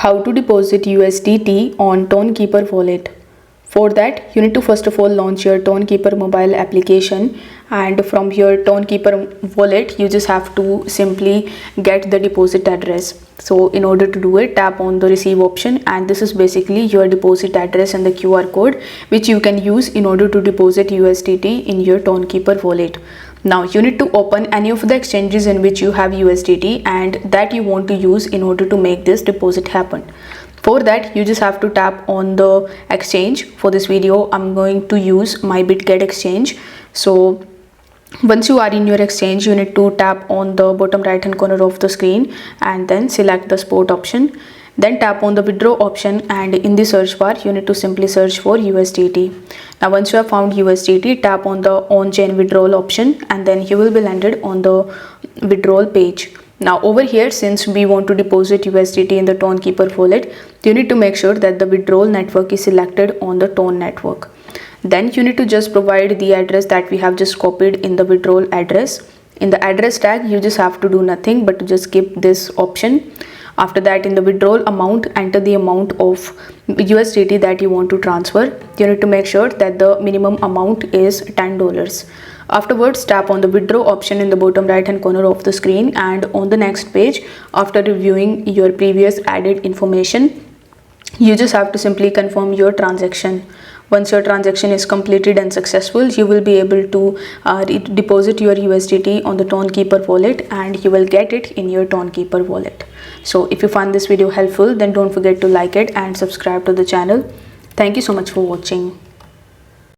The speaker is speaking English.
How to deposit USDT on Tonkeeper Wallet. For that, you need to first of all launch your Tonkeeper mobile application, and from your Tonkeeper Wallet you just have to simply get the deposit address. So in order to do it, tap on the receive option, and this is basically your deposit address and the QR code which you can use in order to deposit USDT in your Tonkeeper Wallet. Now you need to open any of the exchanges in which you have USDT and that you want to use in order to make this deposit happen. For that, you just have to tap on the exchange. For this video, I'm going to use my BitGet exchange. So once you are in your exchange, you need to tap on the bottom right hand corner of the screen and then select the spot option. Then tap on the withdraw option, and in the search bar you need to simply search for USDT. Now once you have found USDT, tap on the on chain withdrawal option and then you will be landed on the withdrawal page. Now over here, since we want to deposit USDT in the Tonkeeper wallet, you need to make sure that the withdrawal network is selected on the Ton network. Then you need to just provide the address that we have just copied in the withdrawal address. In the address tag, you just have to do nothing but to just skip this option. After that, in the withdrawal amount, enter the amount of USDT that you want to transfer. You need to make sure that the minimum amount is $10. Afterwards, tap on the withdraw option in the bottom right hand corner of the screen, and on the next page, after reviewing your previous added information, you just have to simply confirm your transaction. Once your transaction is completed and successful, you will be able to deposit your USDT on the Tonkeeper wallet, and you will get it in your Tonkeeper wallet. So if you find this video helpful, then don't forget to like it and subscribe to the channel. Thank you so much for watching.